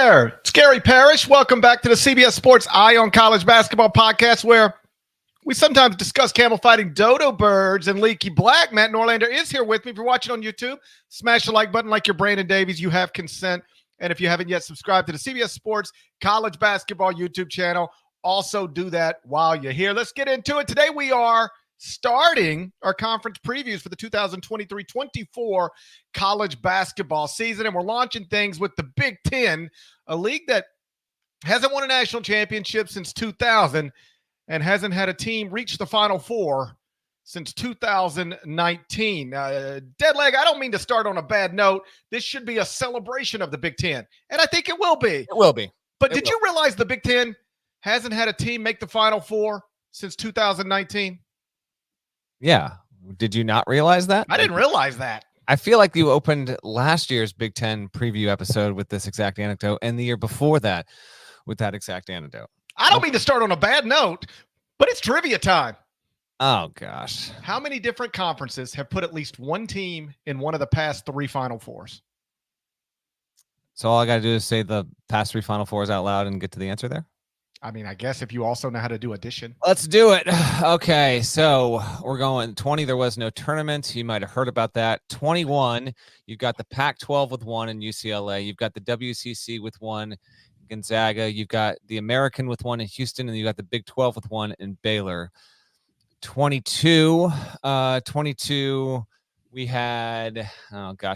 there. It's Gary Parrish. Welcome back to the CBS Sports Eye on College Basketball podcast, where we sometimes discuss camel fighting dodo birds and leaky black. Matt Norlander is here with me. If you're watching on YouTube, smash the like button like you're Brandon Davies. You have consent. And if you haven't yet subscribed to the CBS Sports College Basketball YouTube channel, also do that while you're here. Let's get into it. Today we are starting our conference previews for the 2023-24 college basketball season, and we're launching things with the Big Ten, a league that hasn't won a national championship since 2000 and hasn't had a team reach the Final Four since 2019. Deadleg, I don't mean to start on a bad note. This should be a celebration of the Big Ten, and I think it will be. It will be. But did you realize the Big Ten hasn't had a team make the Final Four since 2019? Yeah. Did you not realize that? I didn't realize that. I feel like you opened last year's Big Ten preview episode with this exact anecdote, and the year before that with that exact anecdote. I don't mean to start on a bad note, but it's trivia time. Oh, gosh. How many different conferences have put at least one team in one of the past three Final Fours? So all I got to do is say the past three Final Fours out loud and get to the answer there? I mean, I guess if you also know how to do addition. Let's do it. Okay, so we're going 20. There was no tournament. You might have heard about that. 21, you've got the Pac-12 with one in UCLA. You've got the WCC with one, Gonzaga. You've got the American with one in Houston, and you got the Big 12 with one in Baylor. 22, we had,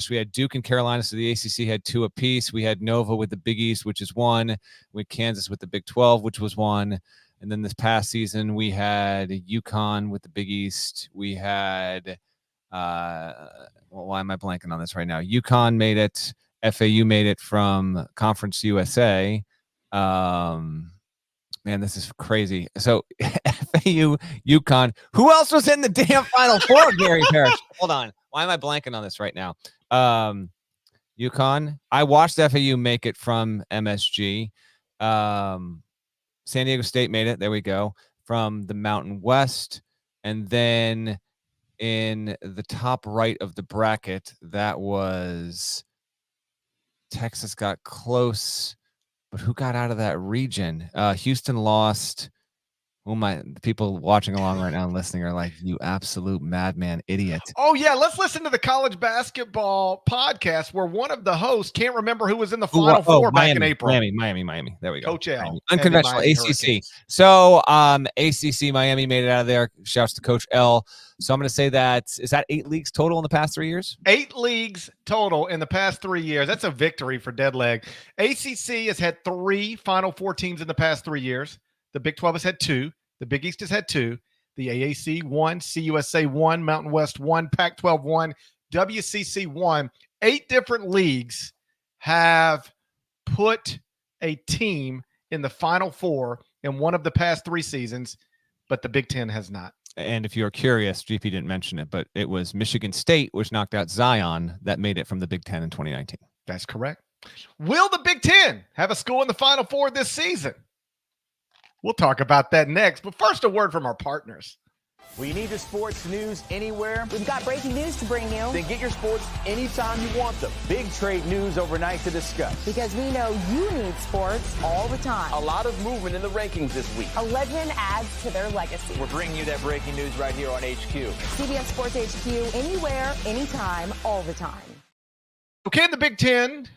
we had Duke and Carolina, so the ACC had two apiece. We had Nova with the Big East, which is one. We had Kansas with the Big 12, which was one. And then this past season, we had UConn with the Big East. We had, why am I blanking on this right now? UConn made it. FAU made it from Conference USA. Man, this is crazy. So FAU, UConn. Who else was in the damn Final Four, Gary Parrish? Hold on. Why am I blanking on this right now? UConn. I watched FAU make it from MSG. San Diego State made it. There we go. From the Mountain West. And then in the top right of the bracket, that was Texas got close. But who got out of that region? Houston lost. Oh my! The people watching along right now and listening are like, "You absolute madman, idiot!" Oh yeah, let's listen to the college basketball podcast where one of the hosts can't remember who was in the Final Four back in April. Miami. There we go. Coach L. Unconventional ACC. So ACC Miami made it out of there. Shouts to Coach L. So I'm going to say is that 8 leagues total in the past 3 years? 8 leagues total in the past 3 years. That's a victory for Deadleg. ACC has had 3 Final Four teams in the past 3 years. The Big 12 has had 2. The Big East has had 2. The AAC 1, CUSA 1, Mountain West 1, Pac-12 1, WCC 1. 8 different leagues have put a team in the Final Four in one of the past 3 seasons, but the Big Ten has not. And if you're curious, GP didn't mention it, but it was Michigan State, which knocked out Zion, that made it from the Big Ten in 2019. That's correct. Will the Big Ten have a school in the Final Four this season? We'll talk about that next. But first, a word from our partners. Well, you need your sports news anywhere? We've got breaking news to bring you. Then get your sports anytime you want them. Big trade news overnight to discuss. Because we know you need sports all the time. A lot of movement in the rankings this week. A legend adds to their legacy. We're bringing you that breaking news right here on HQ. CBS Sports HQ, anywhere, anytime, all the time. Okay, can the Big Ten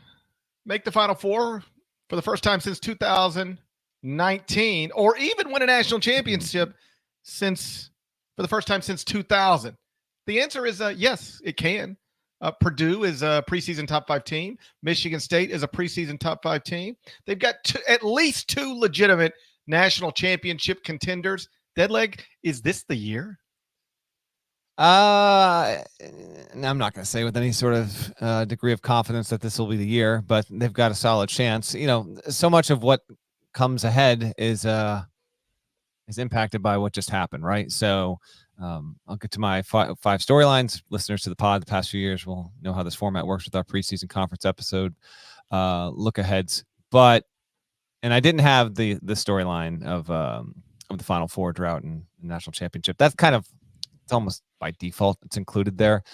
make the Final Four for the first time since 2019, or even win a national championship for the first time since 2000? The answer is yes, it can. Purdue is a preseason top 5 team. Michigan State is a preseason top 5 team. They've got at least 2 legitimate national championship contenders. Deadleg, is this the year? I'm not going to say with any sort of degree of confidence that this will be the year, but they've got a solid chance. You know, so much of what comes ahead is impacted by what just happened, right? So I'll get to my 5 storylines. Listeners to the pod the past few years will know how this format works with our preseason conference episode look aheads. And I didn't have the storyline of the Final Four drought and national championship. That's kind of, it's almost by default, it's included there.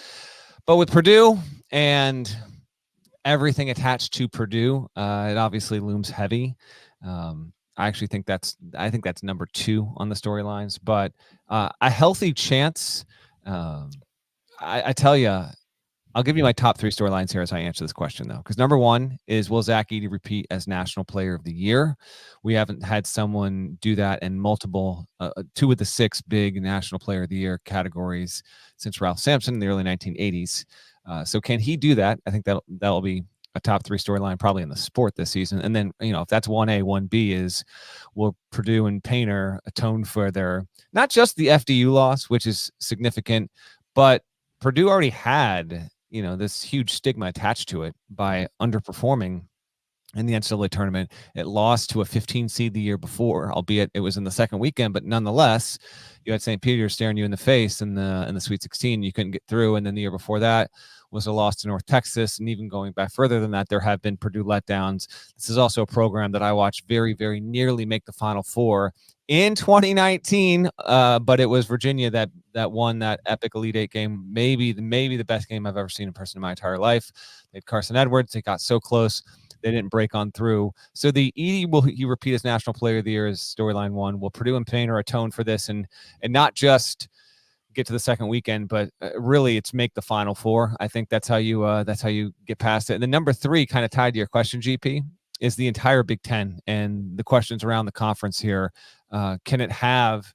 But with Purdue and everything attached to Purdue, it obviously looms heavy. I actually think that's number 2 on the storylines, but a healthy chance. I tell you, I'll give you my top 3 storylines here as I answer this question, though, because number 1 is, will Zach Edey repeat as National Player of the Year? We haven't had someone do that in multiple 2 of the 6 big National Player of the Year categories since Ralph Sampson in the early 1980s. So can he do that? I think that'll be a top 3 storyline probably in the sport this season. And then, if that's 1A, 1B is, will Purdue and Painter atone for their, not just the FDU loss, which is significant, but Purdue already had, this huge stigma attached to it by underperforming in the NCAA tournament. It lost to a 15 seed the year before, albeit it was in the second weekend, but nonetheless, you had St. Peter staring you in the face in the Sweet 16. You couldn't get through. And then the year before that was a loss to North Texas. And even going back further than that, there have been Purdue letdowns. This is also a program that I watched very, very nearly make the Final Four in 2019. But it was Virginia that won that epic Elite Eight game. Maybe the best game I've ever seen in person in my entire life. They had Carson Edwards. They got so close. They didn't break on through. So the Edey, will he repeat as National Player of the Year is storyline 1. Will Purdue and Painter atone for this and not just get to the second weekend, but really it's make the Final Four. I think that's how you get past it. And then number 3, kind of tied to your question, GP, is the entire Big Ten and the questions around the conference here. Can it have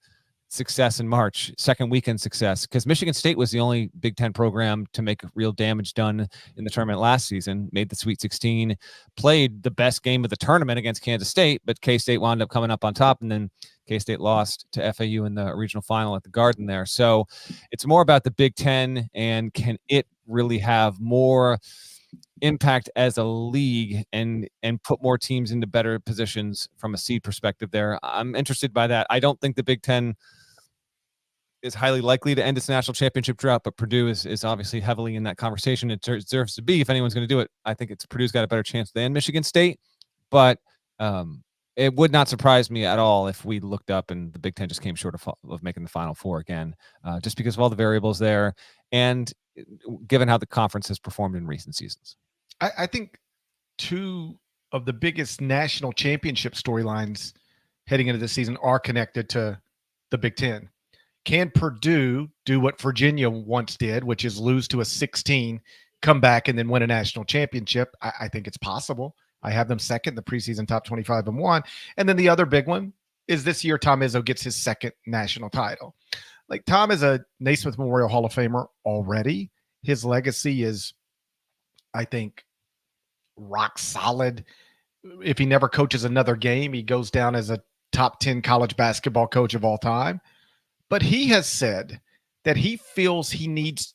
success in March, second weekend success? Because Michigan State was the only Big Ten program to make real damage done in the tournament last season, made the Sweet 16, played the best game of the tournament against Kansas State, but K-State wound up coming up on top, and then K-State lost to FAU in the regional final at the Garden there. So it's more about the Big Ten, and can it really have more impact as a league and put more teams into better positions from a seed perspective there. I'm interested by that. I don't think the Big Ten is highly likely to end its national championship drought, but Purdue is obviously heavily in that conversation. It deserves to be. If anyone's going to do it, I think Purdue's got a better chance than Michigan State, but it would not surprise me at all if we looked up and the Big Ten just came short of making the Final Four again, just because of all the variables there and given how the conference has performed in recent seasons. I think 2 of the biggest national championship storylines heading into this season are connected to the Big Ten. Can Purdue do what Virginia once did, which is lose to a 16, come back, and then win a national championship? I think it's possible. I have them second in the preseason top 25 and 1. And then the other big one is this year Tom Izzo gets his second national title. Like, Tom is a Naismith Memorial Hall of Famer already. His legacy is, I think, rock solid. If he never coaches another game, he goes down as a top 10 college basketball coach of all time. But he has said that he feels he needs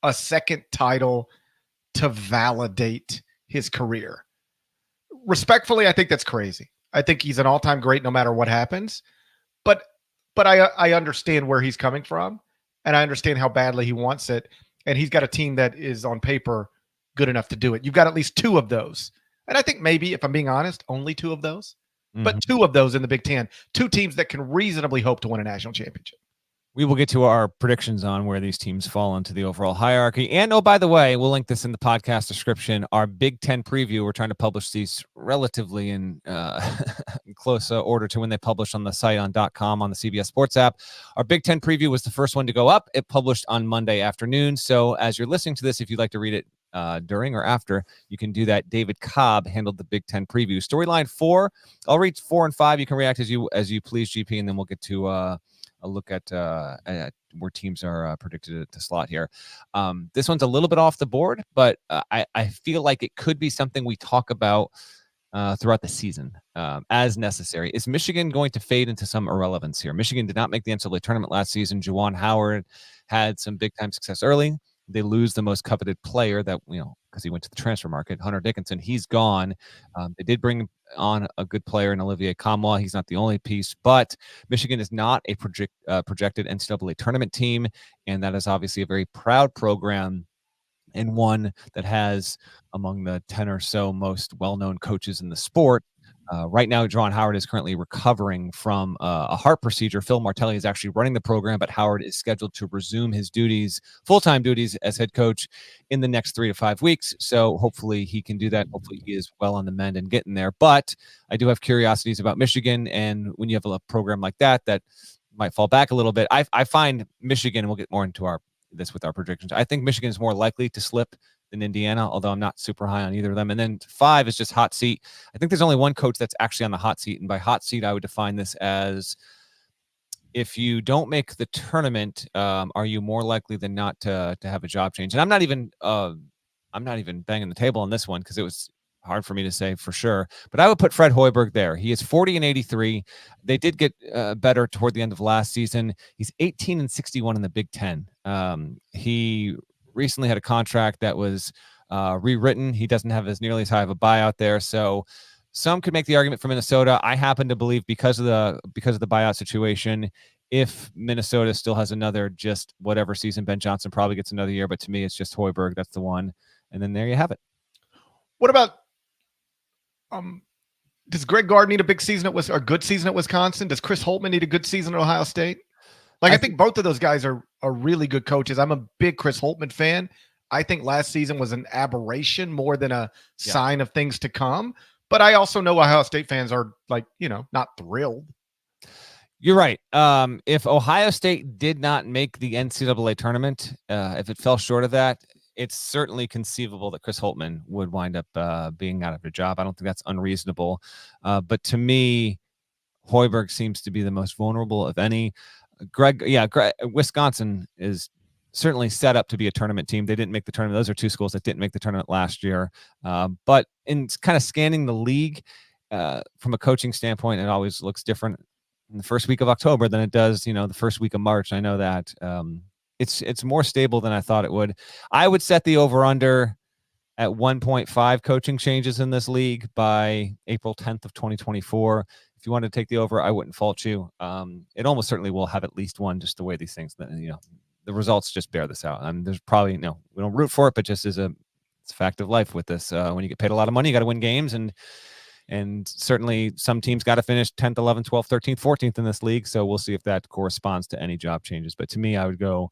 a second title to validate his career. Respectfully, I think that's crazy. I think he's an all-time great no matter what happens. But I understand where he's coming from, and I understand how badly he wants it. And he's got a team that is on paper good enough to do it. You've got at least 2 of those. And I think maybe, if I'm being honest, only 2 of those. But 2 of those in the Big Ten, 2 teams that can reasonably hope to win a national championship. We will get to our predictions on where these teams fall into the overall hierarchy. And, oh, by the way, we'll link this in the podcast description. Our Big Ten preview, we're trying to publish these relatively in close order to when they publish on the site on .com on the CBS Sports app. Our Big Ten preview was the first one to go up. It published on Monday afternoon. So as you're listening to this, if you'd like to read it during or after, you can do that. David Cobb handled the Big Ten preview. Storyline 4, I'll read 4 and 5. You can react as you please, GP, and then we'll get to a look at where teams are predicted to slot here. This one's a little bit off the board, but I feel like it could be something we talk about throughout the season as necessary. Is Michigan going to fade into some irrelevance here? Michigan did not make the NCAA tournament last season. Juwan Howard had some big-time success early. They lose the most coveted player that, because he went to the transfer market, Hunter Dickinson. He's gone. They did bring on a good player in Olivier Kamwa. He's not the only piece, but Michigan is not a projected NCAA tournament team, and that is obviously a very proud program and one that has among the 10 or so most well-known coaches in the sport Right now, Juwan Howard is currently recovering from a heart procedure. Phil Martelli is actually running the program, but Howard is scheduled to resume his full-time duties as head coach in the next 3 to 5 weeks. So hopefully he can do that. Hopefully he is well on the mend and getting there. But I do have curiosities about Michigan. And when you have a program like that might fall back a little bit, I find Michigan, and we'll get more into this with our predictions, I think Michigan is more likely to slip than Indiana, although I'm not super high on either of them. And then 5 is just hot seat. I think there's only one coach that's actually on the hot seat. And by hot seat, I would define this as, if you don't make the tournament, are you more likely than not to have a job change? And I'm not even banging the table on this one because it was hard for me to say for sure, but I would put Fred Hoiberg there. He is 40-83. They did get better toward the end of last season. He's 18-61 in the Big Ten. He recently had a contract that was rewritten. He doesn't have nearly as high of a buyout there. So some could make the argument for Minnesota. I happen to believe because of the buyout situation, if Minnesota still has another just whatever season, Ben Johnson probably gets another year, but to me, it's just Hoiberg. That's the one. And then there you have it. What about, does Greg Gard need a good season at Wisconsin? Does Chris Holtmann need a good season at Ohio State? I think both of those guys are really good coaches. I'm a big Chris Holtmann fan. I think last season was an aberration more than a sign of things to come. But I also know Ohio State fans are not thrilled. You're right. If Ohio State did not make the NCAA tournament, if it fell short of that, it's certainly conceivable that Chris Holtmann would wind up being out of a job. I don't think that's unreasonable. But to me, Hoiberg seems to be the most vulnerable of any. Wisconsin is certainly set up to be a tournament team. They didn't make the tournament. Those are 2 schools that didn't make the tournament last year. But in kind of scanning the league from a coaching standpoint, it always looks different in the first week of October than it does, the first week of March. I know that it's more stable than I thought it would. I would set the over-under at 1.5 coaching changes in this league by April 10th of 2024. If you wanted to take the over, I wouldn't fault you. It almost certainly will have at least one, just the way these things, the results just bear this out. And there's probably, we don't root for it, but just it's a fact of life with this. When you get paid a lot of money, you got to win games. And certainly some teams got to finish 10th, 11th, 12th, 13th, 14th in this league. So we'll see if that corresponds to any job changes. But to me, I would go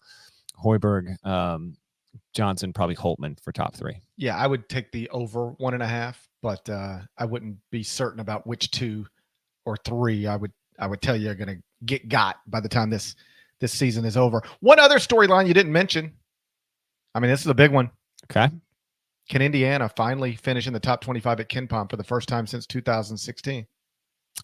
Hoiberg, Johnson, probably Holtmann for top 3. Yeah, I would take the over 1.5, but I wouldn't be certain about which 2 or 3 I would tell you are going to got by the time this season is over. One other storyline you didn't mention. I mean, this is a big one. Okay. Can Indiana finally finish in the top 25 at KenPom for the first time since 2016?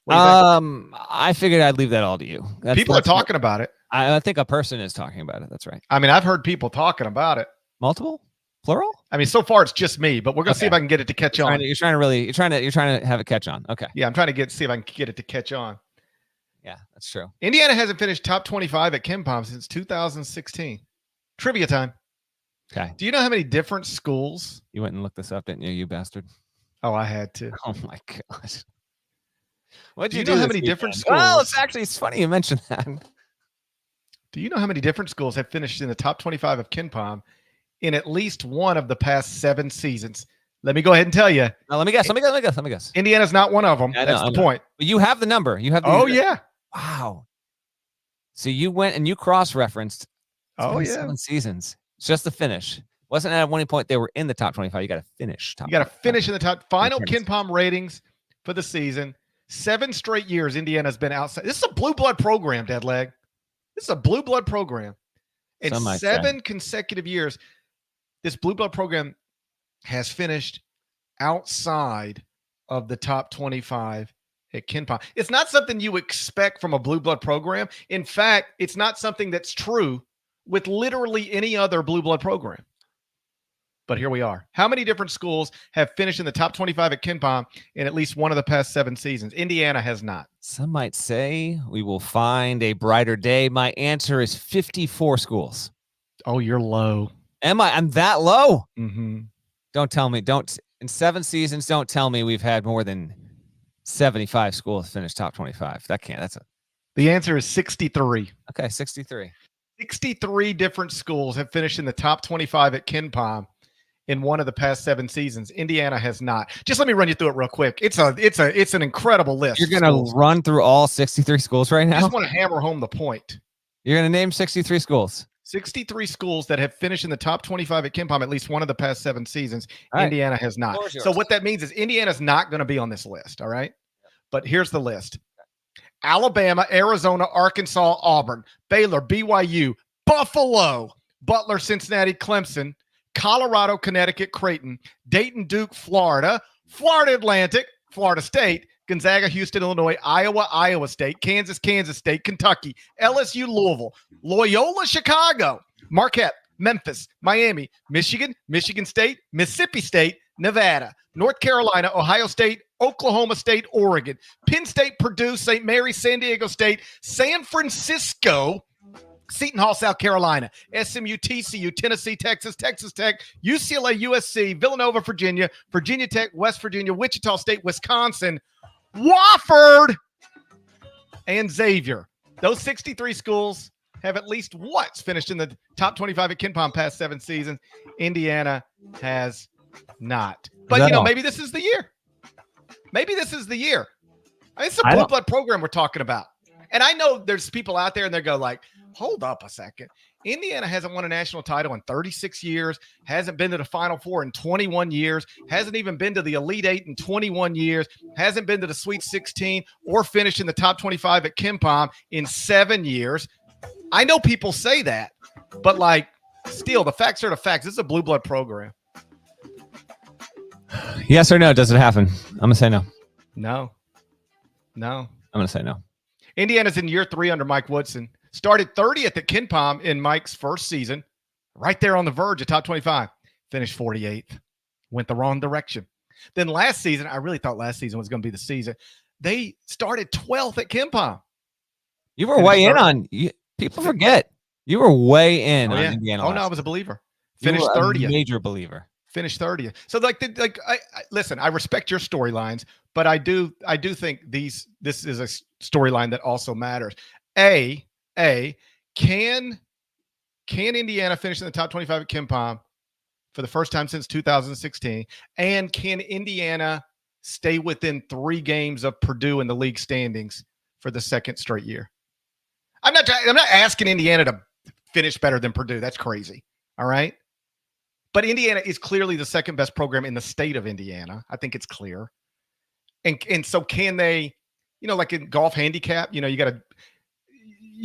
I figured I'd leave that all to you. People are talking about it. I think a person is talking about it. That's right. I mean, I've heard people talking about it. Multiple? Plural? I mean, so far it's just me, but we're going to see if I can get it to catch on. You're trying to have it catch on. Okay. Yeah, I'm trying to see if I can get it to catch on. Yeah, that's true. Indiana hasn't finished top 25 at KenPom since 2016. Trivia time. Okay. Do you know how many different schools? You went and looked this up, didn't you, you bastard? Oh, I had to. Oh my God. What do you know how many different schools? Well, it's funny you mentioned that. Do you know how many different schools have finished in the top 25 of KenPom in at least one of the past 7 seasons? Let me go ahead and tell you. Now, let me guess. Indiana's not one of them. That's the point. But you have the number. Yeah. Wow. So you went and you cross-referenced 7 seasons. Just the finish. Wasn't at one point they were in the top 25. You got to finish. You got to finish in the top. Final KenPom ratings for the season. 7 straight years Indiana's been outside. This is a blue blood program, Deadleg. This is a blue blood program. In 7 consecutive years, this blue blood program has finished outside of the top 25 at KenPom. It's not something you expect from a blue blood program. In fact, it's not something that's true with literally any other blue blood program. But here we are. How many different schools have finished in the top 25 at KenPom in at least one of the past 7 seasons? Indiana has not. Some might say we will find a brighter day. My answer is 54 schools. Oh, you're low. Am I? I'm that low? Mm-hmm. Don't tell me. In 7 seasons, don't tell me we've had more than 75 schools finish top 25. The answer is 63. Okay, 63. 63 different schools have finished in the top 25 at KenPom in one of the past 7 seasons. Indiana has not. Just let me run you through it real quick. It's an incredible list. You're going to run through all 63 schools right now? I just want to hammer home the point. You're going to name 63 schools. 63 schools that have finished in the top 25 at KenPom at least one of the past 7 seasons. Right. Indiana has not. So what that means is Indiana's not going to be on this list, all right? But here's the list. Alabama, Arizona, Arkansas, Auburn, Baylor, BYU, Buffalo, Butler, Cincinnati, Clemson, Colorado, Connecticut, Creighton, Dayton, Duke, Florida, Florida Atlantic, Florida State, Gonzaga, Houston, Illinois, Iowa, Iowa State, Kansas, Kansas State, Kentucky, LSU, Louisville, Loyola, Chicago, Marquette, Memphis, Miami, Michigan, Michigan State, Mississippi State, Nevada, North Carolina, Ohio State, Oklahoma State, Oregon, Penn State, Purdue, St. Mary's, San Diego State, San Francisco, Seton Hall, South Carolina, SMU, TCU, Tennessee, Texas, Texas Tech, UCLA, USC, Villanova, Virginia, Virginia Tech, West Virginia, Wichita State, Wisconsin, Wofford, and Xavier. Those 63 schools have at least once finished in the top 25 at KenPom past 7 seasons. Indiana has not. But, maybe this is the year. Maybe this is the year. I mean, it's a blue blood program we're talking about. And I know there's people out there and they go like, hold up a second. Indiana hasn't won a national title in 36 years, hasn't been to the Final Four in 21 years, hasn't even been to the Elite Eight in 21 years, hasn't been to the Sweet 16 or finished in the top 25 at KenPom in 7 years. I know people say that, but still, the facts are the facts. This is a blue blood program. Yes or no? Does it happen? I'm going to say no. No. I'm going to say no. Indiana's in year 3 under Mike Woodson. Started 30th at KenPom in Mike's first season. Right there on the verge of top 25. Finished 48th. Went the wrong direction. Then last season, I really thought last season was going to be the season. They started 12th at KenPom. You were way in on – people forget. You were way in on Indiana. Oh, no, I was a believer. Finished 30th. Major believer. Finished 30th. So listen, I respect your storylines, but I do think this is a storyline that also matters. Can Indiana finish in the top 25 at KenPom for the first time since 2016? And can Indiana stay within 3 games of Purdue in the league standings for the second straight year? I'm not asking Indiana to finish better than Purdue. That's crazy. All right. But Indiana is clearly the second best program in the state of Indiana. I think it's clear. And so can they, like in golf handicap, you're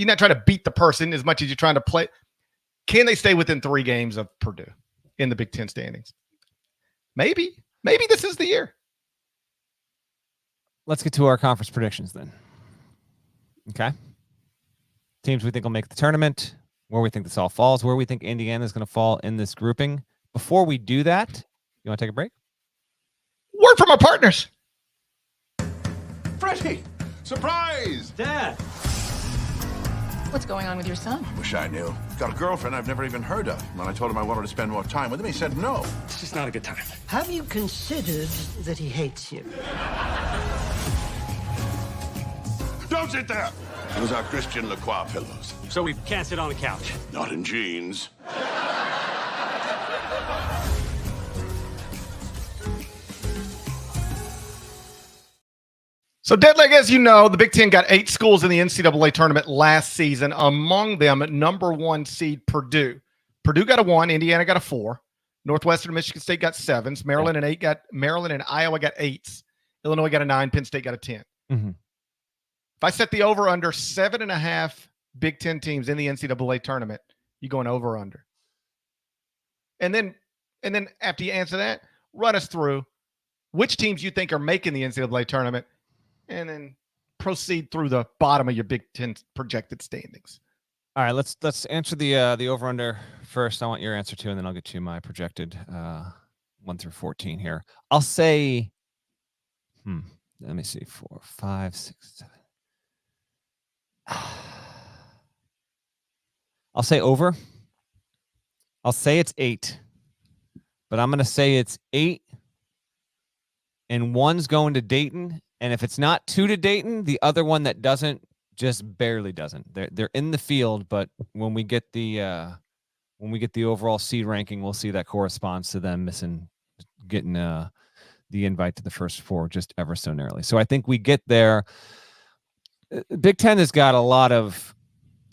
not trying to beat the person as much as you're trying to play. Can they stay within 3 games of Purdue in the Big Ten standings? Maybe this is the year. Let's get to our conference predictions then. Okay. Teams we think will make the tournament, where we think this all falls, where we think Indiana is going to fall in this grouping. Before we do that, you want to take a break? Word from our partners. Freddie, surprise! Dad! What's going on with your son? Wish I knew. Got a girlfriend I've never even heard of. When I told him I wanted to spend more time with him, he said no. It's just not a good time. Have you considered that he hates you? Don't sit there! Those are Christian Lacroix pillows. So we can't sit on the couch. Not in jeans. So, Deadleg, as you know, the Big Ten got 8 schools in the NCAA tournament last season. Among them, number 1 seed Purdue. Purdue got a 1. Indiana got a 4. Northwestern and Michigan State got 7s. Maryland and Iowa got 8s. Illinois got a 9. Penn State got a 10. Mm-hmm. If I set the over under 7.5 Big Ten teams in the NCAA tournament, you going over or under? And then after you answer that, run us through which teams you think are making the NCAA tournament, and then proceed through the bottom of your Big Ten projected standings. All right, let's answer the over under first. I want your answer too, and then I'll get you my projected 1 through 14 here. I'll say, let me see, 4, 5, 6, 7. I'll say over. I'll say it's 8, but I'm going to say it's 8, and 1's going to Dayton. And if it's not 2 to Dayton, the other one that doesn't just barely doesn't. They're in the field, but when we get the when we get the overall seed ranking, we'll see that corresponds to them getting the invite to the first four just ever so narrowly. So I think we get there. Big Ten has got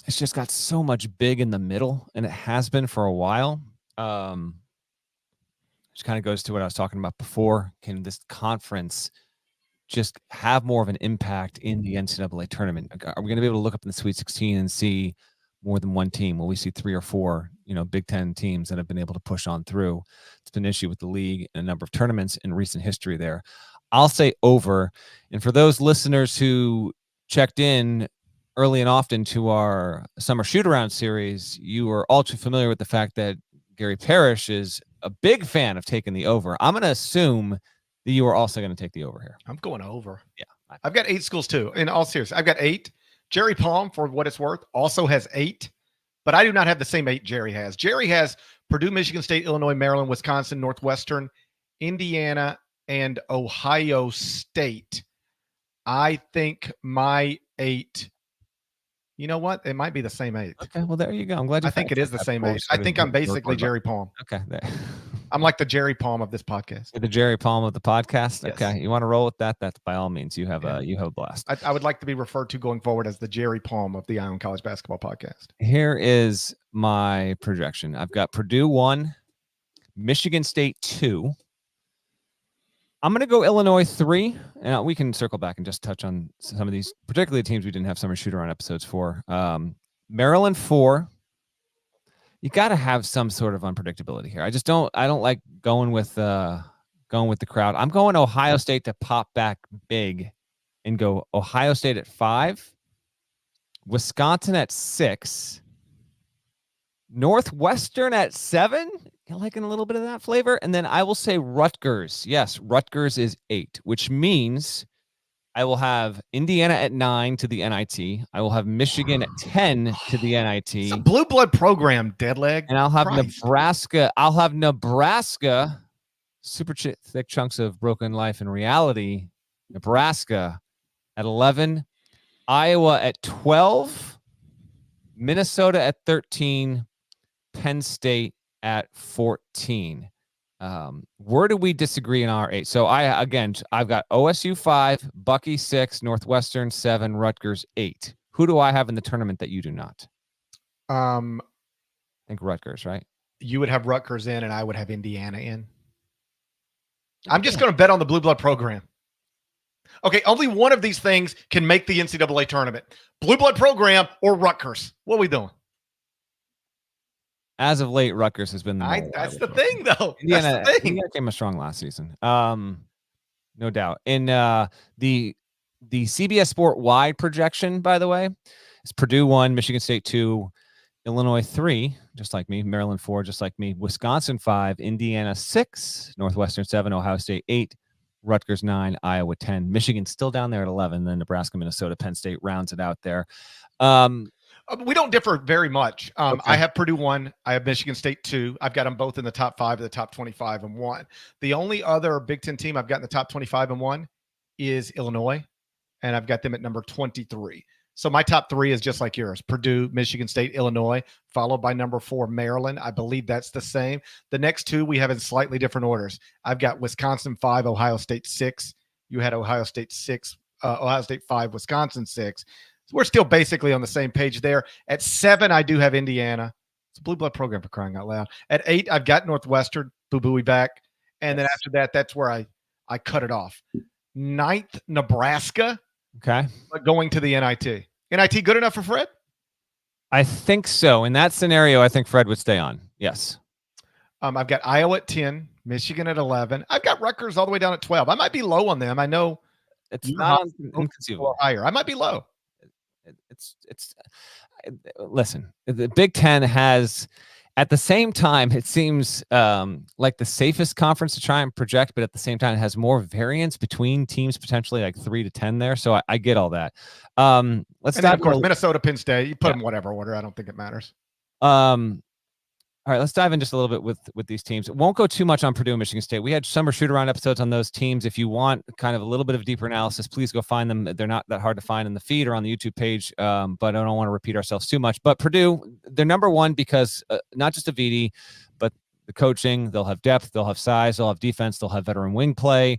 it's just got so much big in the middle, and it has been for a while. Which kind of goes to what I was talking about before. Can this conference just have more of an impact in the NCAA tournament? Are we going to be able to look up in the Sweet 16 and see more than one team? Will we see 3 or 4, Big Ten teams that have been able to push on through? It's been an issue with the league and a number of tournaments in recent history there. I'll say over. And for those listeners who checked in early and often to our summer shoot-around series, you are all too familiar with the fact that Gary Parrish is a big fan of taking the over. I'm going to assume that you are also going to take the over here. I'm going over. Yeah. I've got 8 schools too. In all seriousness, I've got 8. Jerry Palm, for what it's worth, also has 8, but I do not have the same 8 Jerry has. Jerry has Purdue, Michigan State, Illinois, Maryland, Wisconsin, Northwestern, Indiana, and Ohio State. I think my 8, you know what? It might be the same 8. Okay, well, there you go. I'm glad you I think it is the same 8. I think I'm basically Jerry Palm. Okay, there. I'm like the Jerry Palm of this podcast. The Jerry Palm of the podcast. Yes. Okay, you want to roll with that? That's by all means. You have a blast. I would like to be referred to going forward as the Jerry Palm of the Eye on College Basketball podcast. Here is my projection. I've got Purdue 1, Michigan State 2. I'm going to go Illinois 3, and we can circle back and just touch on some of these, particularly teams we didn't have summer shoot-around episodes for. Maryland 4. You got to have some sort of unpredictability here. I don't like going with the crowd. I'm going Ohio State to pop back big and go Ohio State at 5, Wisconsin at 6, Northwestern at 7. You liking a little bit of that flavor? And then I will say Rutgers. Yes, Rutgers is 8, which means I will have Indiana at 9 to the NIT. I will have Michigan at 10 to the NIT. It's a blue blood program, dead leg. And I'll have Nebraska. Super thick chunks of broken life and reality. Nebraska at 11. Iowa at 12. Minnesota at 13. Penn State at 14. Where do we disagree in our 8? So I've got OSU 5, Bucky 6, Northwestern 7, Rutgers 8. Who do I have in the tournament that you do not? I think Rutgers, right? You would have Rutgers in, and I would have Indiana in. I'm just going to bet on the blue blood program. Okay, only one of these things can make the NCAA tournament: blue blood program or Rutgers. What are we doing? As of late, Rutgers has been that's the thing, though. Indiana came a strong last season. No doubt. In the CBS Sport wide projection, by the way, is Purdue 1, Michigan State 2, Illinois 3, just like me, Maryland 4, just like me, Wisconsin 5, Indiana 6, Northwestern 7, Ohio State 8, Rutgers 9, Iowa 10, Michigan still down there at 11, then Nebraska, Minnesota, Penn State rounds it out there. We don't differ very much. Okay. I have Purdue 1. I have Michigan State 2. I've got them both in the top 5 of the top 25 and 1. The only other Big Ten team I've got in the top 25 and 1 is Illinois, and I've got them at number 23. So my top 3 is just like yours: Purdue, Michigan State, Illinois, followed by number 4, Maryland. I believe that's the same. The next 2 we have in slightly different orders. I've got Wisconsin 5, Ohio State 6. You had Ohio State 6, Ohio State 5, Wisconsin 6. We're still basically on the same page there. At 7, I do have Indiana. It's a blue blood program, for crying out loud. At 8, I've got Northwestern, boo-booey back. And then after that, that's where I cut it off. 9th, Nebraska. Okay. Going to the NIT. NIT good enough for Fred? I think so. In that scenario, I think Fred would stay on. Yes. I've got Iowa at 10, Michigan at 11. I've got Rutgers all the way down at 12. I might be low on them. I know it's not inconceivable. Higher. I might be low. Listen, the Big Ten has, at the same time, it seems like the safest conference to try and project, but at the same time, it has more variance between teams, potentially like 3 to 10 there. So I get all that. Let's start. Of course, Minnesota, Penn State. You put them whatever order. I don't think it matters. All right, let's dive in just a little bit with these teams. It won't go too much on Purdue and Michigan State. We had summer shoot-around episodes on those teams. If you want kind of a little bit of deeper analysis, please go find them. They're not that hard to find in the feed or on the YouTube page, but I don't want to repeat ourselves too much. But Purdue, they're number one because not just Avidi, but the coaching. They'll have depth, they'll have size, they'll have defense, they'll have veteran wing play.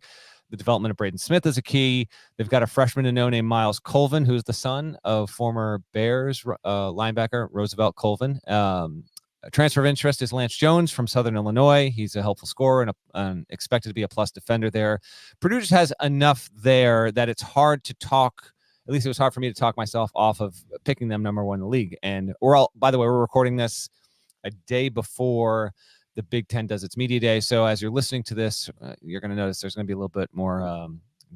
The development of Braden Smith is a key. They've got a freshman to know named Miles Colvin, who's the son of former Bears linebacker Roosevelt Colvin. Transfer of interest is Lance Jones from Southern Illinois. He's a helpful scorer and expected to be a plus defender there. Purdue just has enough there that it's hard to talk. At least it was hard for me to talk myself off of picking them number one in the league. And by the way, we're recording this a day before the Big Ten does its media day. So as you're listening to this, you're going to notice there's going to be a little bit more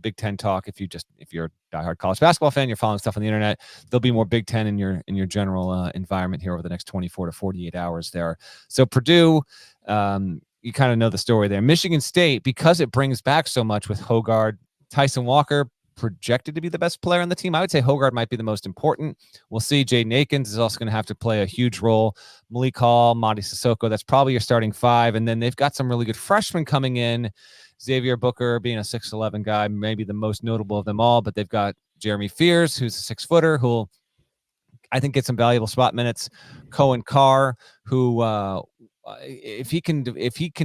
Big Ten talk. If you're a diehard college basketball fan, you're following stuff on the internet, there'll be more Big Ten in your general environment here over the next 24 to 48 hours there. So Purdue, you kind of know the story there. Michigan State, because it brings back so much with Hogard, Tyson Walker, projected to be the best player on the team. I would say Hogard might be the most important. We'll see. Jaden Akins is also going to have to play a huge role. Malik Hall, Madi Sissoko, that's probably your starting five. And then they've got some really good freshmen coming in. Xavier Booker being a 6'11" guy, maybe the most notable of them all, but they've got Jeremy Fears, who's a 6-footer, who'll, I think, get some valuable spot minutes. Cohen Carr, who, if he can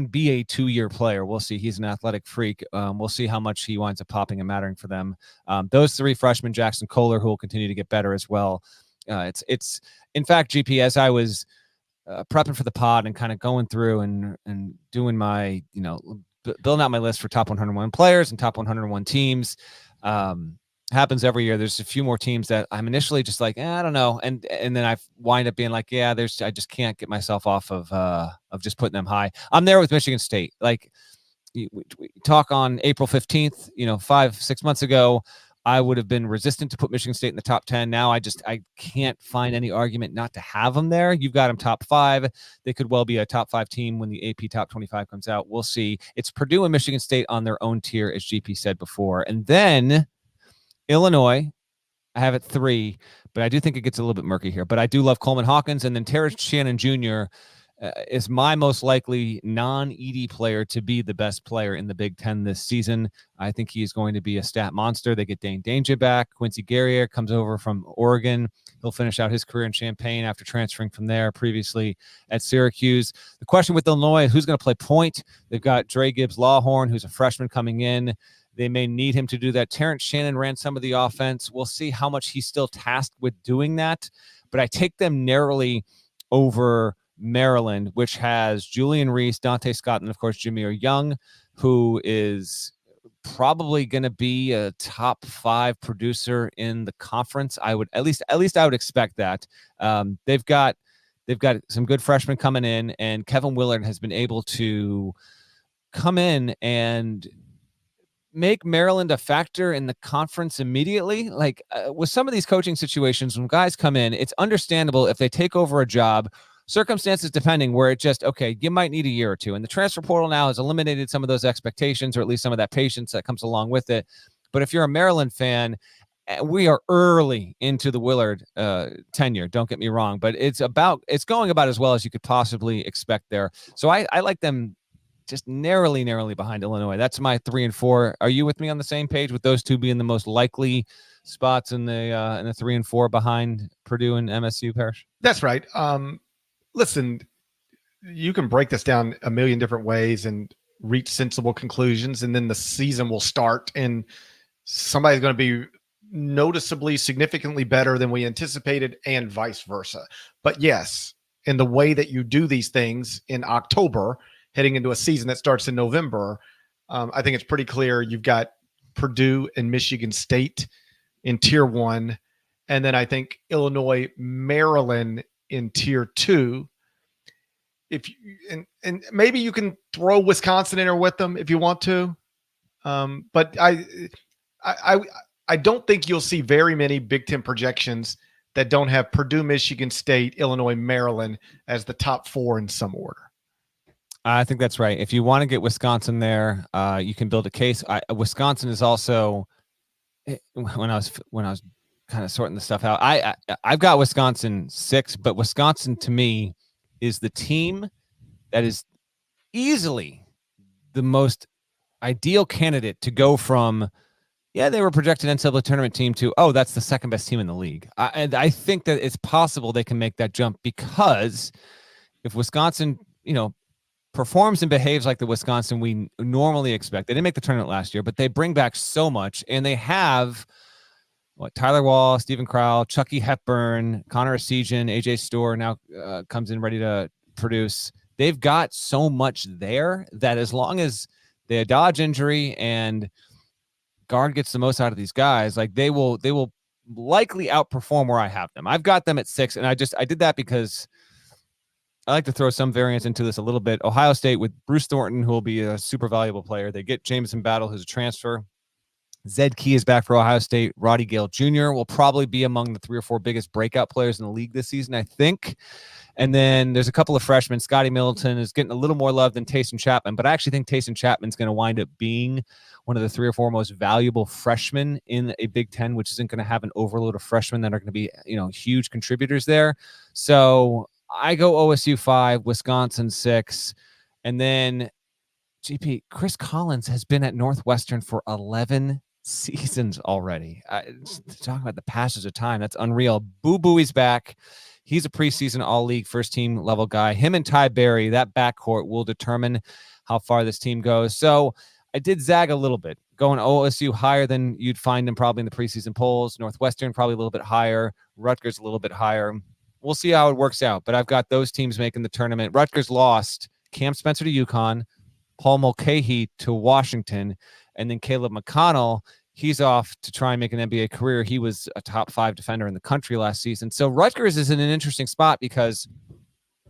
be a 2-year player, we'll see. He's an athletic freak. We'll see how much he winds up popping and mattering for them. Those three freshmen, Jackson Kohler, who will continue to get better as well. It's in fact, GP, as I was prepping for the pod and kind of going through and doing my, building out my list for top 101 players and top 101 teams. Happens every year. There's a few more teams that I'm initially just like, I don't know. And then I wind up being like, I just can't get myself off of just putting them high. I'm there with Michigan State. Like we talk on April 15th, 5-6 months ago, I would have been resistant to put Michigan State in the top 10. Now I can't find any argument not to have them there. You've got them top 5. They could well be a top 5 team when the AP top 25 comes out. We'll see. It's Purdue and Michigan State on their own tier, as GP said before. And then Illinois, I have it 3, but I do think it gets a little bit murky here. But I do love Coleman Hawkins, and then Terrence Shannon Jr. Is my most likely non-ED player to be the best player in the Big Ten this season. I think he's going to be a stat monster. They get Dane Danger back. Quincy Guerrier comes over from Oregon. He'll finish out his career in Champaign after transferring from there previously at Syracuse. The question with Illinois is who's going to play point. They've got Dre Gibbs-Lawhorn, who's a freshman coming in. They may need him to do that. Terrence Shannon ran some of the offense. We'll see how much he's still tasked with doing that. But I take them narrowly over Maryland, which has Julian Reese, Dante Scott, and of course Jameer Young, who is probably going to be a top 5 producer in the conference. I would at least I would expect that. They've got some good freshmen coming in, and Kevin Willard has been able to come in and make Maryland a factor in the conference immediately. Like with some of these coaching situations, when guys come in, it's understandable if they take over a job, circumstances depending, where it just, okay, you might need a year or two. And the transfer portal now has eliminated some of those expectations, or at least some of that patience that comes along with it. But if you're a Maryland fan, we are early into the Willard tenure, don't get me wrong, but it's going about as well as you could possibly expect there. So I like them just narrowly behind Illinois. That's my 3 and 4. Are you with me on the same page with those two being the most likely spots in the 3 and 4 behind Purdue and MSU, Parrish? That's right. Listen, you can break this down a million different ways and reach sensible conclusions, and then the season will start and somebody's going to be noticeably significantly better than we anticipated, and vice versa. But yes, in the way that you do these things in October, heading into a season that starts in November, I think it's pretty clear you've got Purdue and Michigan State in tier 1. And then I think Illinois, Maryland in tier 2. And maybe you can throw Wisconsin in there with them if you want to. But I don't think you'll see very many Big Ten projections that don't have Purdue, Michigan State, Illinois, Maryland as the top 4 in some order. I think that's right. If you want to get Wisconsin there, you can build a case. Wisconsin is also, when I was kind of sorting the stuff out, I've got Wisconsin 6, but Wisconsin to me is the team that is easily the most ideal candidate to go from, yeah, they were projected NCAA tournament team to, oh, that's the second best team in the league. And I think that it's possible they can make that jump, because if Wisconsin, performs and behaves like the Wisconsin we normally expect, they didn't make the tournament last year, but they bring back so much, and they have Tyler Wall, Stephen Crowell, Chucky Hepburn, Connor Esigian, AJ Storr now comes in ready to produce. They've got so much there that as long as they dodge injury and guard gets the most out of these guys, like they will likely outperform where I have them. I've got them at 6, and I did that because I like to throw some variance into this a little bit. Ohio State with Bruce Thornton, who will be a super valuable player. They get Jamison Battle, who's a transfer. Zed Key is back for Ohio State. Roddy Gale Jr. will probably be among the 3 or 4 biggest breakout players in the league this season, I think. And then there's a couple of freshmen. Scotty Middleton is getting a little more love than Tayson Chapman, but I actually think Tayson Chapman's going to wind up being one of the 3 or 4 most valuable freshmen in a Big Ten, which isn't going to have an overload of freshmen that are going to be, huge contributors there. So I go OSU 5, Wisconsin 6, and then GP, Chris Collins has been at Northwestern for 11 seasons already. Talking about the passage of time, that's unreal. Boo Booey's back. He's a preseason all-league first-team level guy. Him and Ty Berry, that backcourt will determine how far this team goes. So I did zag a little bit, going OSU higher than you'd find them probably in the preseason polls. Northwestern probably a little bit higher. Rutgers a little bit higher. We'll see how it works out, but I've got those teams making the tournament. Rutgers lost Cam Spencer to UConn, Paul Mulcahy to Washington, and then Caleb McConnell, he's off to try and make an NBA career. He was a top 5 defender in the country last season. So Rutgers is in an interesting spot because,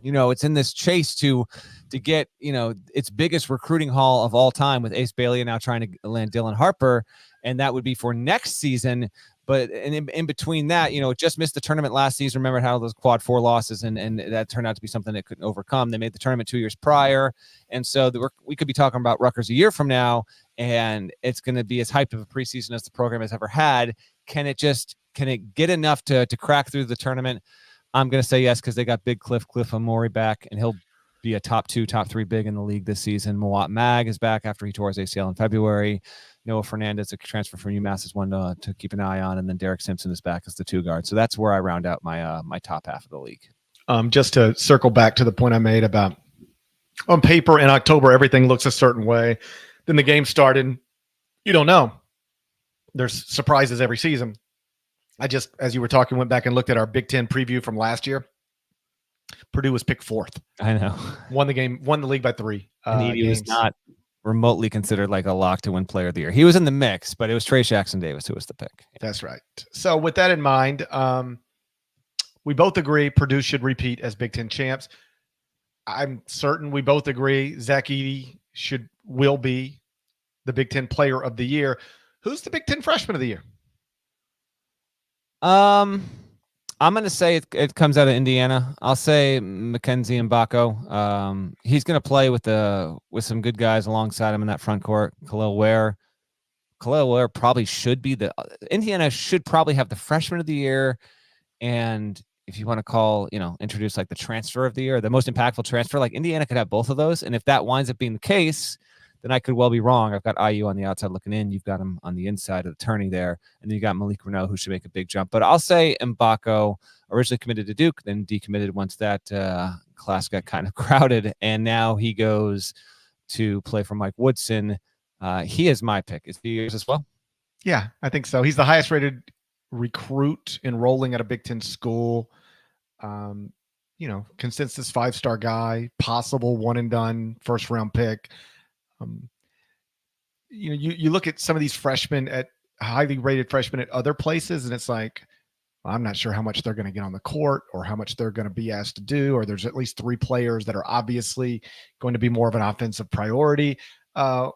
it's in this chase to get, its biggest recruiting haul of all time, with Ace Bailey now trying to land Dylan Harper, and that would be for next season. But in between that, it just missed the tournament last season. Remember how those quad 4 losses, and that turned out to be something it couldn't overcome. They made the tournament 2 years prior. And so we could be talking about Rutgers a year from now, and it's going to be as hyped of a preseason as the program has ever had. Can it get enough to crack through the tournament? I'm going to say yes, because they got big Cliff Amori back, and he'll be a top 2, top 3 big in the league this season. Mawat Mag is back after he tore his ACL in February. Noah Fernandez, a transfer from UMass, is one to keep an eye on, and then Derek Simpson is back as the 2 guard. So that's where I round out my my top half of the league. Just to circle back to the point I made about, on paper in October everything looks a certain way. Then the game started. You don't know. There's surprises every season. I just, as you were talking, went back and looked at our Big Ten preview from last year. Purdue was picked 4th. I know. Won the league by 3. And he was not remotely considered like a lock to win player of the year. He was in the mix, but it was Trey Jackson Davis who was the pick. That's right. So with that in mind, we both agree Purdue should repeat as Big Ten champs. I'm certain we both agree Zach Edey will be the Big Ten player of the year. Who's the Big Ten freshman of the year? I'm going to say it comes out of Indiana. I'll say Mackenzie Mbako. He's going to play with some good guys alongside him in that front court. Khalil Ware probably should be Indiana should probably have the freshman of the year. And if you want to introduce like the transfer of the year, the most impactful transfer, like Indiana could have both of those. And if that winds up being the case, then I could well be wrong. I've got IU on the outside looking in. You've got him on the inside of the tourney there. And then you got Malik Reneau, who should make a big jump. But I'll say Mbako, originally committed to Duke, then decommitted once that class got kind of crowded. And now he goes to play for Mike Woodson. He is my pick. Is he yours as well? Yeah, I think so. He's the highest rated recruit enrolling at a Big Ten school. Consensus 5-star guy, possible one and done first round pick. You look at some of these freshmen at highly rated freshmen at other places, and it's like, well, I'm not sure how much they're going to get on the court or how much they're going to be asked to do, or there's at least 3 players that are obviously going to be more of an offensive priority.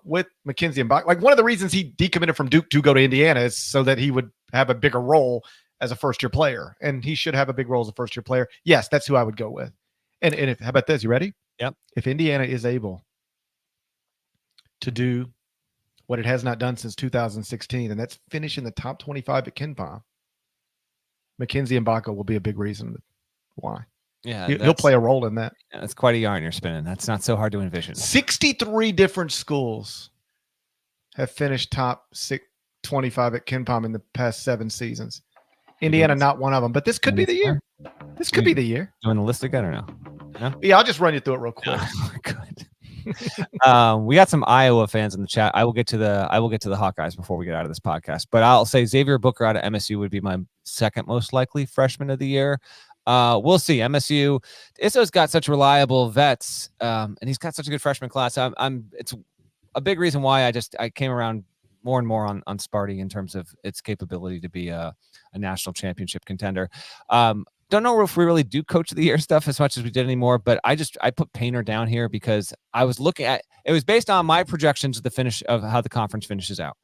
With Mackenzie Mbako, like one of the reasons he decommitted from Duke to go to Indiana is so that he would have a bigger role as a first-year player, and he should have a big role as a first-year player. Yes, that's who I would go with. And how about this? You ready? Yep. If Indiana is able to do what it has not done since 2016, and that's finish in the top 25 at KenPom, Mackenzie Mbako will be a big reason why. Yeah, He'll play a role in that. Yeah, that's quite a yarn you're spinning. That's not so hard to envision. 63 different schools have finished top 25 at KenPom in the past 7 seasons. Indiana, not one of them. But this could be the year. This could be the year. Doing the list again or no? No? Yeah, I'll just run you through it real quick. Good. We got some Iowa fans in the chat. I will get to the Hawkeyes before we get out of this podcast. But I'll say Xavier Booker out of MSU would be my second most likely freshman of the year. We'll see. MSU, Isso's got such reliable vets, and he's got such a good freshman class. It's a big reason why I came around more and more on Sparty in terms of its capability to be a national championship contender. Don't know if we really do coach of the year stuff as much as we did anymore, but I put Painter down here because I was looking at it was based on my projections of the finish of how the conference finishes out.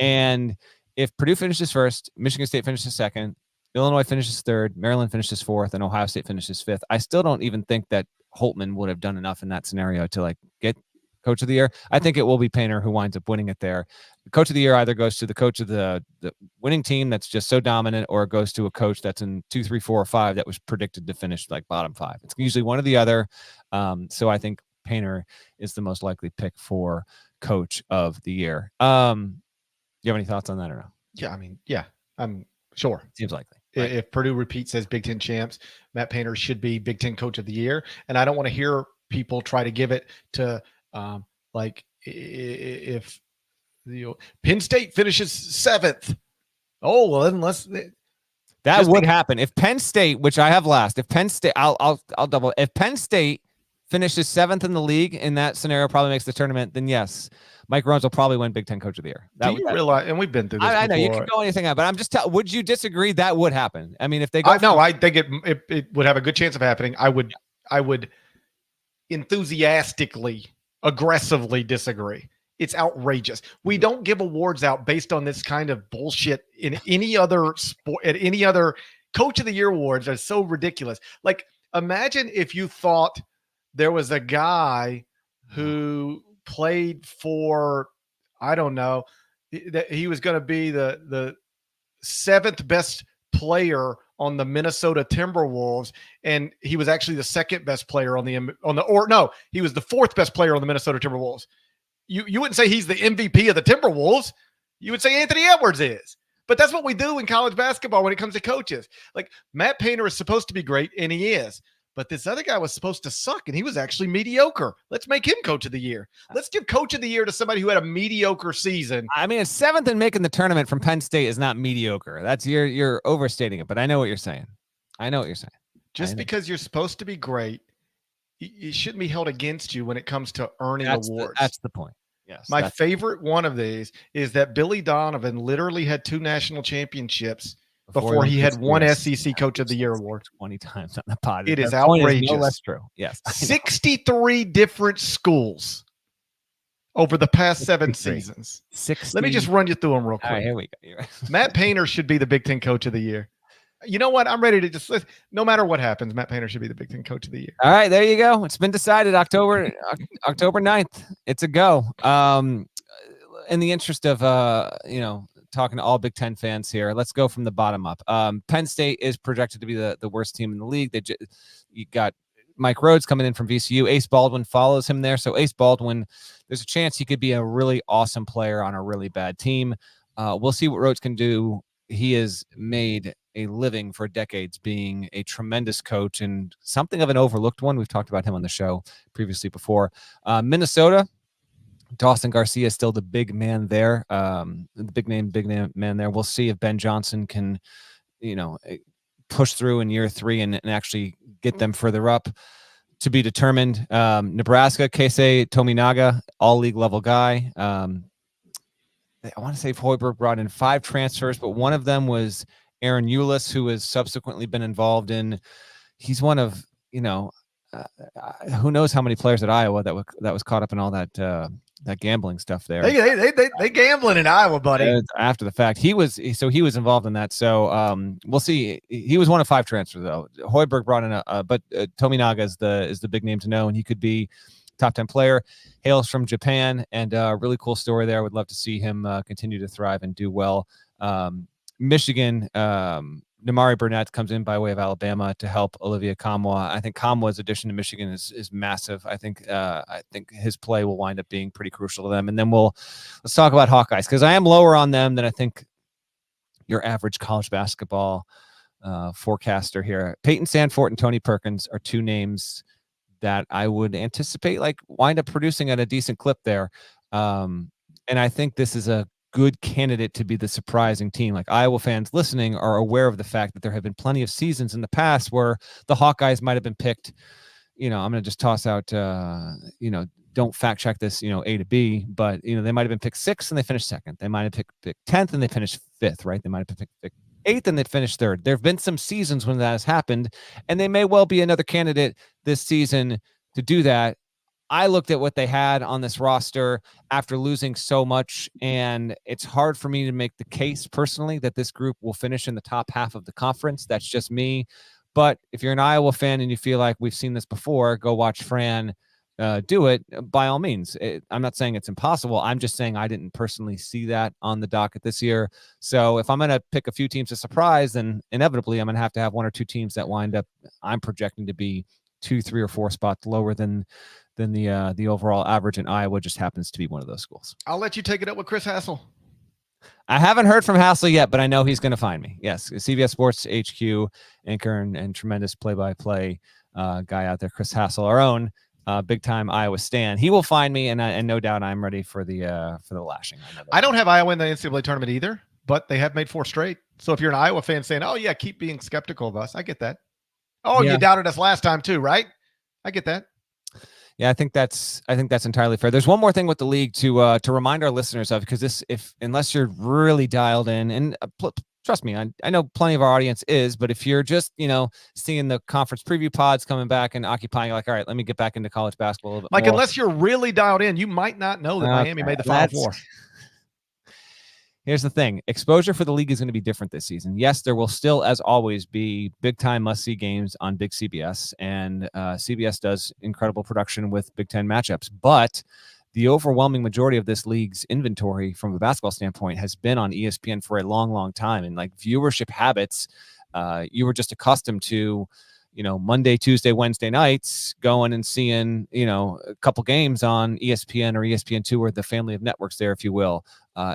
And if Purdue finishes first, Michigan State finishes second, Illinois finishes third, Maryland finishes fourth, and Ohio State finishes fifth, I still don't even think that Holtman would have done enough in that scenario to get coach of the year. I think it will be Painter who winds up winning it there. The coach of the year either goes to the coach of the winning team that's just so dominant, or it goes to a coach that's in 2, 3, 4, or 5 that was predicted to finish bottom 5. It's usually one or the other. So I think Painter is the most likely pick for coach of the year. You have any thoughts on that or no? Yeah, I mean, yeah, I'm sure. Seems likely. Right. If Purdue repeats as Big Ten champs, Matt Painter should be Big Ten coach of the year. And I don't want to hear people try to give it to if Penn State finishes 7th. Oh, well, unless that would happen if Penn State, which I have last, if Penn State, I'll double. If Penn State finishes 7th in the league in that scenario, probably makes the tournament, then yes, Mike Rhodes will probably win Big Ten Coach of the Year. Do you realize? And we've been through this. I know you before. can go anything out, but I'm just would you disagree that would happen? I mean, if they go, I think it would have a good chance of happening. I would enthusiastically, aggressively disagree. It's outrageous. We don't give awards out based on this kind of bullshit in any other sport. At any other Coach of the Year awards are so ridiculous. Imagine if you thought there was a guy who played for, I don't know, that he was going to be the 7th best player on the Minnesota Timberwolves, and he was actually the 2nd best player he was the 4th best player on the Minnesota Timberwolves. You wouldn't say he's the MVP of the Timberwolves. You would say Anthony Edwards is. But that's what we do in college basketball when it comes to coaches. Matt Painter is supposed to be great, and he is. But this other guy was supposed to suck, and he was actually mediocre. Let's make him Coach of the Year. Let's give Coach of the Year to somebody who had a mediocre season. I mean, a 7th and making the tournament from Penn State is not mediocre. That's you're overstating it, but I know what you're saying. Just because you're supposed to be great, it shouldn't be held against you when it comes to earning awards. That's the point. Yes. My favorite one of these is that Billy Donovan literally had 2 national championships before he had one SEC Coach of the Year award. 20 times on the pod. It is outrageous. No less true. Yes. 63 different schools over the past 7 seasons. 60. Let me just run you through them real quick. All right, here we go. Matt Painter should be the Big Ten Coach of the Year. You know what? I'm ready to no matter what happens, Matt Painter should be the Big Ten Coach of the Year. All right, there you go. It's been decided October 9th. It's a go. In the interest of, talking to all Big Ten fans here, let's go from the bottom up. Penn State is projected to be the worst team in the league. You got Mike Rhodes coming in from VCU. Ace Baldwin follows him there. So Ace Baldwin, there's a chance he could be a really awesome player on a really bad team. We'll see what Rhodes can do. He has made a living for decades being a tremendous coach and something of an overlooked one. We've talked about him on the show previously before. Minnesota, Dawson Garcia is still the big man there, the big name man there. We'll see if Ben Johnson can, push through in year 3 and actually get them further up. To be determined. Nebraska, Keisei Tominaga, all league level guy. I want to say Hoiberg brought in 5 transfers, but one of them was Aaron Eulis, who has subsequently been involved in. He's one of, who knows how many players at Iowa that was caught up in all that gambling stuff there. They gambling in Iowa, buddy. After the fact, he was involved in that. So we'll see. He was one of 5 transfers though. Hoiberg brought in but Tominaga is the big name to know, and he could be top 10 player. Hails from Japan, and a really cool story there. I would love to see him continue to thrive and do well. Michigan, Nimari Burnett comes in by way of Alabama to help Olivia Kamwa. I think Kamwa's addition to Michigan is massive. I think his play will wind up being pretty crucial to them. And then let's talk about Hawkeyes, because I am lower on them than I think your average college basketball forecaster here. Peyton Sandfort and Tony Perkins are two names that I would anticipate like wind up producing at a decent clip there. And I think this is a good candidate to be the surprising team. Like, Iowa fans listening are aware of the fact that there have been plenty of seasons in the past where the Hawkeyes might have been picked. I'm going to just toss out, don't fact check this, A to B, but they might have been picked 6th and they finished 2nd. They might have picked 10th and they finished 5th, right? They might have been picked 8th and they finished 3rd. There have been some seasons when that has happened, and they may well be another candidate this season to do that. I looked at what they had on this roster after losing so much, and it's hard for me to make the case personally that this group will finish in the top half of the conference. That's just me. But if you're an Iowa fan and you feel like we've seen this before, go watch Fran do it, by all means. I'm not saying it's impossible. I'm just saying I didn't personally see that on the docket this year. So if I'm going to pick a few teams to surprise, then inevitably I'm going to have 1 or 2 teams that wind up, I'm projecting to be 2, 3, or 4 spots lower than the overall average, and Iowa just happens to be one of those schools. I'll let you take it up with Chris Hassel. I haven't heard from Hassel yet, but I know he's going to find me. Yes, CBS Sports HQ anchor and tremendous play-by-play guy out there, Chris Hassel, our own big-time Iowa stan. He will find me, and no doubt I'm ready for the lashing. I don't have Iowa in the NCAA tournament either, but they have made 4 straight. So if you're an Iowa fan saying, "Oh yeah, keep being skeptical of us," I get that. Oh, yeah. You doubted us last time too, right? I get that. Yeah, I think that's entirely fair. There's one more thing with the league to remind our listeners of, because unless you're really dialed in, and trust me, I know plenty of our audience is, but if you're just seeing the conference preview pods coming back and occupying, like, all right, let me get back into college basketball a little bit Like, more. Unless you're really dialed in, you might not know that Miami made the Final Four. Here's the thing. Exposure for the league is going to be different this season. Yes, there will still, as always, be big-time must-see games on Big CBS, and CBS does incredible production with Big Ten matchups. But the overwhelming majority of this league's inventory from a basketball standpoint has been on ESPN for a long, long time. And, like, viewership habits, you were just accustomed to, Monday, Tuesday, Wednesday nights going and seeing, a couple games on ESPN or ESPN2 or the family of networks there, if you will.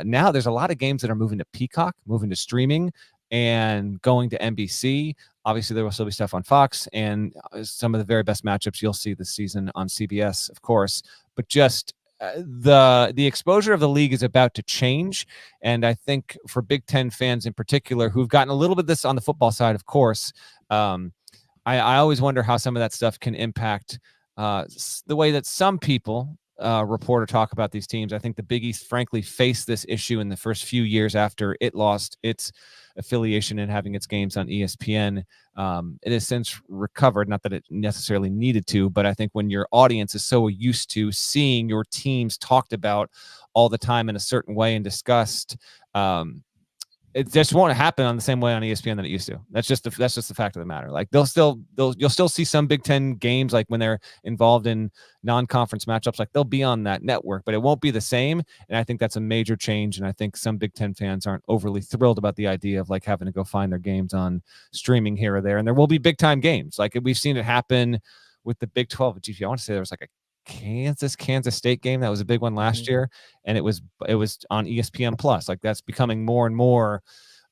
Now there's a lot of games that are moving to Peacock, moving to streaming, and going to NBC. Obviously, there will still be stuff on Fox, and some of the very best matchups you'll see this season on CBS, of course. But just the exposure of the league is about to change, and I think for Big Ten fans in particular, who've gotten a little bit of this on the football side, of course, I always wonder how some of that stuff can impact the way that some people report or talk about these teams. I think the Big East, frankly, faced this issue in the first few years after it lost its affiliation and having its games on ESPN. It has since recovered, not that it necessarily needed to, but I think when your audience is so used to seeing your teams talked about all the time in a certain way and discussed, it just won't happen on the same way on ESPN that it used to. That's just the fact of the matter. Like, you'll still see some Big Ten games, like when they're involved in non-conference matchups, like they'll be on that network, but it won't be the same. And I think that's a major change. And I think some Big Ten fans aren't overly thrilled about the idea of like having to go find their games on streaming here or there. And there will be big time games. Like, we've seen it happen with the Big 12. I want to say there was like a Kansas State game that was a big one last year, and it was on ESPN Plus. Like, that's becoming more and more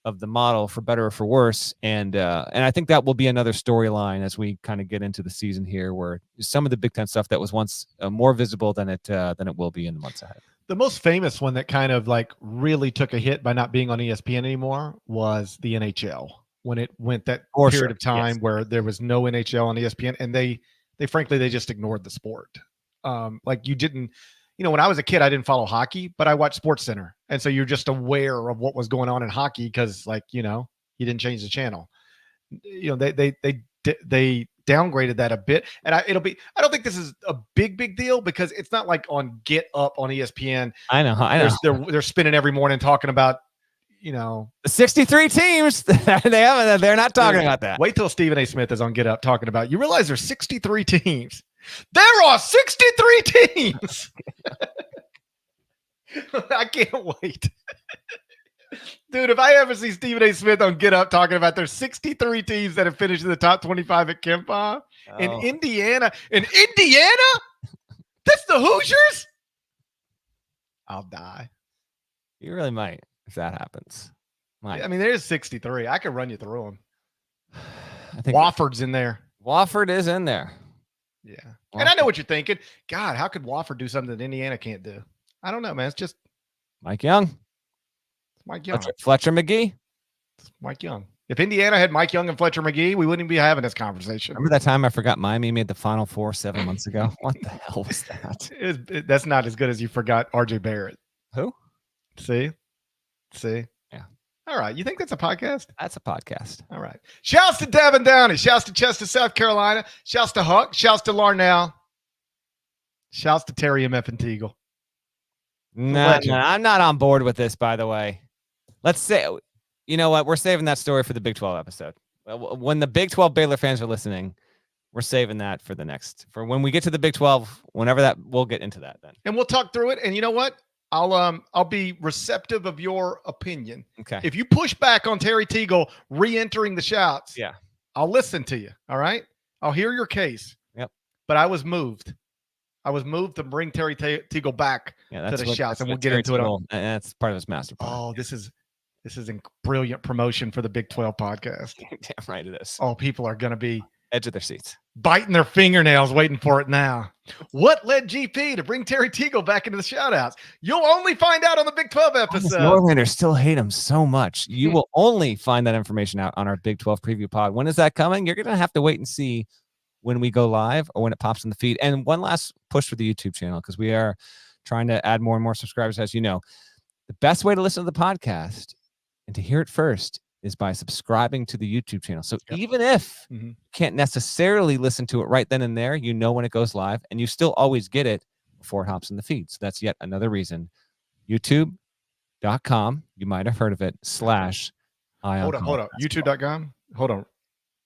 of the model, for better or for worse. And I think that will be another storyline as we kind of get into the season here, where some of the Big Ten stuff that was once more visible than it will be in the months ahead. The most famous one that kind of like really took a hit by not being on ESPN anymore was the NHL, when it went that period of time where there was no NHL on ESPN, and they frankly just ignored the sport. Like, you didn't, when I was a kid, I didn't follow hockey, but I watched SportsCenter. And so you're just aware of what was going on in hockey because, like, you didn't change the channel. They downgraded that a bit. And I don't think this is a big deal, because it's not like on Get Up on ESPN. I know. They're spinning every morning talking about, the 63 teams. They're not talking about that. Wait till Stephen A. Smith is on Get Up talking about, you realize there's 63 teams. There are 63 teams. I can't wait. Dude, if I ever see Stephen A. Smith on Get Up talking about there's 63 teams that have finished in the top 25 at KenPom in Indiana. In Indiana? That's the Hoosiers? I'll die. You really might if that happens. Might. I mean, there's 63. I could run you through them. I think Wofford's in there. Wofford is in there. Yeah. And I know what you're thinking. God, how could Wofford do something that Indiana can't do? I don't know, man. It's just Mike Young. Mike Young. Fletcher McGee. It's Mike Young. If Indiana had Mike Young and Fletcher McGee, we wouldn't be having this conversation. Remember that time I forgot Miami made the Final Four 7 months ago? What the hell was that? That's not as good as you forgot RJ Barrett. Who? See? Yeah. All right. You think that's a podcast? That's a podcast. All right. Shouts to Devin Downey. Shouts to Chester, South Carolina. Shouts to Huck. Shouts to Larnell. Shouts to Terry M.F. and Teagle. No, I'm not on board with this, by the way. Let's say, you know what? We're saving that story for the Big 12 episode. When the Big 12 Baylor fans are listening, we're saving that for when we get to the Big 12, whenever that, we'll get into that then. And we'll talk through it. And you know what? I'll be receptive of your opinion. Okay. If you push back on Terry Teagle re-entering the shouts, yeah, I'll listen to you. All right. I'll hear your case. Yep. But I was moved to bring Terry Teagle back to the shouts, and we'll get into it. That's part of his master plan. Oh, this is a brilliant promotion for the Big 12 podcast. Damn right it is. Oh, people are going to be edge of their seats, biting their fingernails, waiting for it now. What led GP to bring Terry Teagle back into the shoutouts? You'll only find out on the Big 12 episode. Norlanders still hate him so much. You will only find that information out on our Big 12 preview pod. When is that coming? You're going to have to wait and see when we go live or when it pops in the feed. And one last push for the YouTube channel, because we are trying to add more and more subscribers. As you know, the best way to listen to the podcast and to hear it first is by subscribing to the YouTube channel. So even if you can't necessarily listen to it right then and there, you know when it goes live, and you still always get it before it hops in the feed. So that's yet another reason. YouTube.com, you might have heard of it, / Hold on. YouTube.com. Hold on.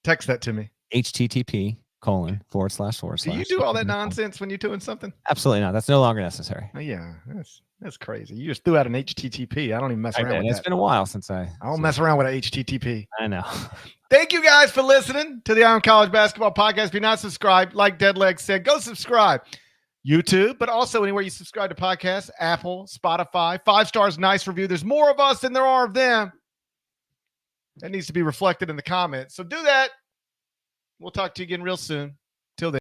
Text that to me. http:// Do you do all that nonsense when you're doing something? Absolutely not. That's no longer necessary. Yeah, that's crazy. You just threw out an HTTP. I don't even mess around with that. It's been a while since I don't mess around with an HTTP. I know. Thank you guys for listening to the Iron College Basketball Podcast. If you're not subscribed, like Deadleg said, go subscribe. YouTube, but also anywhere you subscribe to podcasts, Apple, Spotify. 5 stars, nice review. There's more of us than there are of them. That needs to be reflected in the comments. So do that. We'll talk to you again real soon.